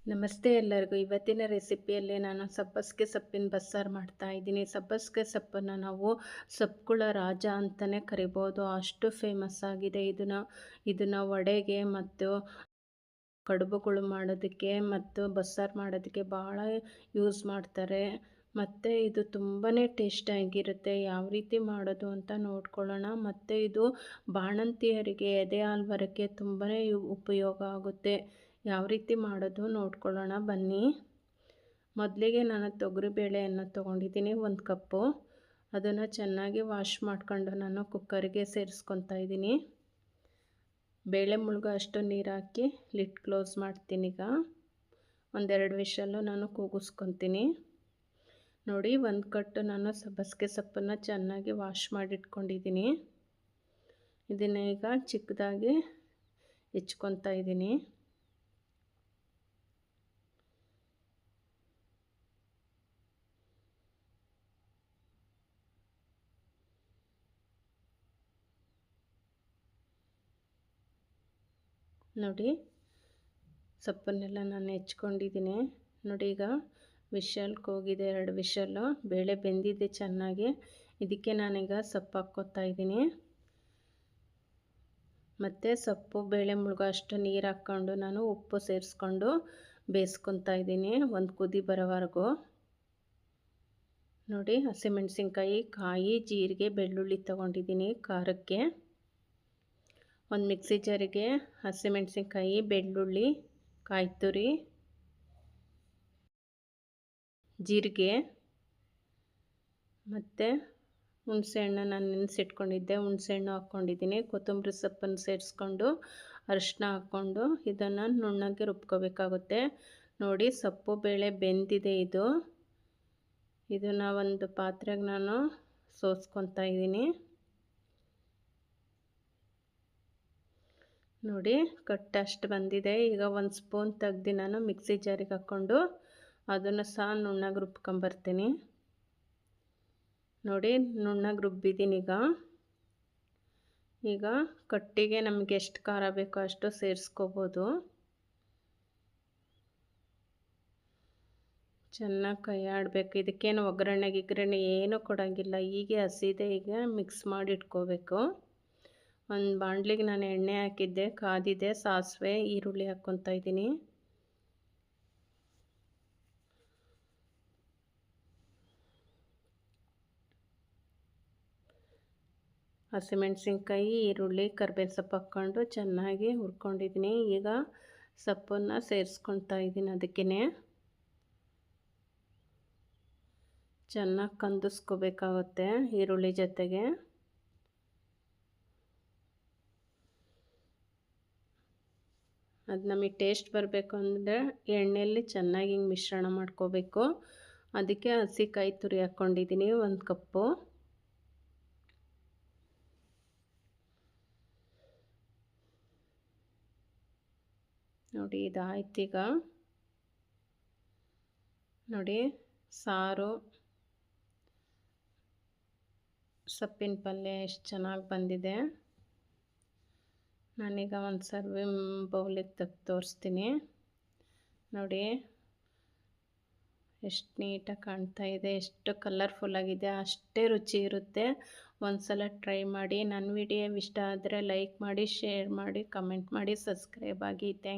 ನಮಸ್ತೆ ಎಲ್ಲರಿಗೂ. ಇವತ್ತಿನ ರೆಸಿಪಿಯಲ್ಲಿ ನಾನು ಸಬ್ಬಸಿಗೆ ಸೊಪ್ಪಿನ ಬಸ್ಸಾರು ಮಾಡ್ತಾಯಿದ್ದೀನಿ. ಸಬ್ಬಸಿಗೆ ಸೊಪ್ಪನ್ನು ನಾವು ಸೊಪ್ಪುಗಳ ರಾಜ ಅಂತಲೇ ಕರಿಬೋದು, ಅಷ್ಟು ಫೇಮಸ್ ಆಗಿದೆ. ಇದನ್ನು ವಡೆಗೆ ಮತ್ತು ಕಡುಬುಗಳು ಮಾಡೋದಕ್ಕೆ ಮತ್ತು ಬಸ್ಸಾರು ಮಾಡೋದಕ್ಕೆ ಭಾಳ ಯೂಸ್ ಮಾಡ್ತಾರೆ. ಮತ್ತು ಇದು ತುಂಬಾ ಟೇಸ್ಟಾಗಿರುತ್ತೆ. ಯಾವ ರೀತಿ ಮಾಡೋದು ಅಂತ ನೋಡ್ಕೊಳ್ಳೋಣ. ಮತ್ತು ಇದು ಬಾಣಂತಿಯರಿಗೆ ಎದೆ ಹಾಲು ಬರೋಕ್ಕೆ ತುಂಬಾ ಉಪಯೋಗ ಆಗುತ್ತೆ. ಯಾವ ರೀತಿ ಮಾಡೋದು ನೋಡ್ಕೊಳ್ಳೋಣ ಬನ್ನಿ. ಮೊದಲಿಗೆ ನಾನು ತೊಗರಿಬೇಳೆಯನ್ನು ತೊಗೊಂಡಿದ್ದೀನಿ 1 ಕಪ್ಪು. ಅದನ್ನು ಚೆನ್ನಾಗಿ ವಾಶ್ ಮಾಡ್ಕೊಂಡು ನಾನು ಕುಕ್ಕರಿಗೆ ಸೇರಿಸ್ಕೊತಾ ಇದ್ದೀನಿ. ಬೇಳೆ ಮುಳುಗೋ ಅಷ್ಟು ನೀರು ಹಾಕಿ ಲಿಡ್ ಕ್ಲೋಸ್ ಮಾಡ್ತೀನಿ. ಈಗ 1-2 ವಿಷಲ್ಲು ನಾನು ಕೂಗಿಸ್ಕೊತೀನಿ. ನೋಡಿ, 1 ಕಟ್ಟು ನಾನು ಸಬ್ಬಸಿಗೆ ಸೊಪ್ಪನ್ನು ಚೆನ್ನಾಗಿ ವಾಶ್ ಮಾಡಿಟ್ಕೊಂಡಿದ್ದೀನಿ. ಇದನ್ನು ಈಗ ಚಿಕ್ಕದಾಗಿ ಹೆಚ್ಕೊತಾ ಇದ್ದೀನಿ. ನೋಡಿ, ಸೊಪ್ಪನ್ನೆಲ್ಲ ನಾನು ಹೆಚ್ಕೊಂಡಿದ್ದೀನಿ. ನೋಡಿ, ಈಗ ವಿಷಲ್ಗೆ ಹೋಗಿದೆ 2 ವಿಷಲ್ಲು. ಬೇಳೆ ಬೆಂದಿದೆ ಚೆನ್ನಾಗಿ. ಇದಕ್ಕೆ ನಾನೀಗ ಸೊಪ್ಪು ಹಾಕ್ಕೊತಾ ಇದ್ದೀನಿ. ಮತ್ತು ಸೊಪ್ಪು ಬೇಳೆ ಮುಳುಗೋ ಅಷ್ಟು ನೀರು ಹಾಕ್ಕೊಂಡು ನಾನು ಉಪ್ಪು ಸೇರಿಸ್ಕೊಂಡು ಬೇಯಿಸ್ಕೊತಾ ಇದ್ದೀನಿ 1 ಕುದಿ ಬರೋವರೆಗೂ. ನೋಡಿ, ಹಸಿಮೆಣಸಿನ್ಕಾಯಿ, ಕಾಯಿ, ಜೀರಿಗೆ, ಬೆಳ್ಳುಳ್ಳಿ ತೊಗೊಂಡಿದ್ದೀನಿ ಖಾರಕ್ಕೆ. ಒಂದು ಮಿಕ್ಸಿ ಜಾರಿಗೆ ಹಸಿಮೆಣಸಿನ್ಕಾಯಿ, ಬೆಳ್ಳುಳ್ಳಿ, ಕಾಯಿ ತುರಿ, ಜೀರಿಗೆ ಮತ್ತು ಹುಣಸೆಹಣ್ಣು ನಾನು ನೆನೆಸಿಟ್ಕೊಂಡಿದ್ದೆ, ಹುಣಸೆಹಣ್ಣು ಹಾಕ್ಕೊಂಡಿದ್ದೀನಿ. ಕೊತ್ತಂಬರಿ ಸೊಪ್ಪನ್ನು ಸೇರಿಸ್ಕೊಂಡು ಅರಿಶಿನ ಹಾಕ್ಕೊಂಡು ಇದನ್ನು ನುಣ್ಣಗೆ ರುಬ್ಕೋಬೇಕಾಗುತ್ತೆ. ನೋಡಿ, ಸೊಪ್ಪು ಬೇಳೆ ಬೆಂದಿದೆ. ಇದನ್ನು ಒಂದು ಪಾತ್ರೆಗೆ ನಾನು ಸೋಸ್ಕೊತಾ ಇದ್ದೀನಿ. ನೋಡಿ, ಕಟ್ಟಷ್ಟು ಬಂದಿದೆ. ಈಗ 1 ಸ್ಪೂನ್ ತೆಗ್ದು ನಾನು ಮಿಕ್ಸಿ ಜಾರಿಗೆ ಹಾಕ್ಕೊಂಡು ಅದನ್ನು ಸಹ ನುಣ್ಣಗೆ ರುಬ್ಕೊಂಬರ್ತೀನಿ. ನೋಡಿ, ನುಣ್ಣಗೆ ರುಬ್ಬಿದ್ದೀನಿ. ಈಗ ಕಟ್ಟಿಗೆ ನಮಗೆ ಎಷ್ಟು ಖಾರ ಬೇಕೋ ಅಷ್ಟು ಸೇರಿಸ್ಕೋಬೋದು. ಚೆನ್ನಾಗಿ ಕೈ ಆಡಬೇಕು. ಇದಕ್ಕೇನು ಒಗ್ಗರಣೆ ಏನೂ ಕೊಡೋಂಗಿಲ್ಲ. ಹೀಗೆ ಹಸಿದೆ. ಈಗ ಮಿಕ್ಸ್ ಮಾಡಿ ಇಟ್ಕೋಬೇಕು. ಒಂದು ಬಾಣಲಿಗೆ ನಾನು ಎಣ್ಣೆ ಹಾಕಿದ್ದೆ, ಕಾದಿದೆ. ಸಾಸಿವೆ, ಈರುಳ್ಳಿ ಹಾಕ್ಕೊತಾ ಇದ್ದೀನಿ. ಹಸಿಮೆಣಸಿನ್ಕಾಯಿ, ಈರುಳ್ಳಿ, ಕರಿಬೇವು ಸೊಪ್ಪು ಹಾಕ್ಕೊಂಡು ಚೆನ್ನಾಗಿ ಹುರ್ಕೊಂಡಿದ್ದೀನಿ. ಈಗ ಸೊಪ್ಪನ್ನು ಸೇರಿಸ್ಕೊತಾ ಇದ್ದೀನಿ. ಅದಕ್ಕೇ ಚೆನ್ನಾಗಿ ಕಂದಿಸ್ಕೋಬೇಕಾಗುತ್ತೆ ಈರುಳ್ಳಿ ಜೊತೆಗೆ. ಅದು ನಮಗೆ ಟೇಸ್ಟ್ ಬರಬೇಕು ಅಂದರೆ ಎಣ್ಣೆಯಲ್ಲಿ ಚೆನ್ನಾಗಿ ಹಿಂಗೆ ಮಿಶ್ರಣ ಮಾಡ್ಕೋಬೇಕು. ಅದಕ್ಕೆ ಹಸಿ ಕಾಯಿ ತುರಿ ಹಾಕ್ಕೊಂಡಿದ್ದೀನಿ 1 ಕಪ್ಪು. ನೋಡಿ, ಇದಾಯ್ತು. ಈಗ ನೋಡಿ, ಸಾರು ಸೊಪ್ಪಿನ ಪಲ್ಯ ಎಷ್ಟು ಚೆನ್ನಾಗಿ ಬಂದಿದೆ. ನಾನೀಗ ಒಂದು ಸರ್ವಿಂಗ್ ಬೌಲಿಗೆ ತೆಗ್ದು ತೋರಿಸ್ತೀನಿ. ನೋಡಿ, ಎಷ್ಟು ನೀಟಾಗಿ ಕಾಣ್ತಾ ಇದೆ, ಎಷ್ಟು ಕಲರ್ಫುಲ್ಲಾಗಿದೆ, ಅಷ್ಟೇ ರುಚಿ ಇರುತ್ತೆ. ಒಂದು ಸಲ ಟ್ರೈ ಮಾಡಿ. ನನ್ನ ವಿಡಿಯೋ ಇಷ್ಟ ಆದರೆ ಲೈಕ್ ಮಾಡಿ, ಶೇರ್ ಮಾಡಿ, ಕಮೆಂಟ್ ಮಾಡಿ, ಸಬ್ಸ್ಕ್ರೈಬ್ ಆಗಿ. Thank you.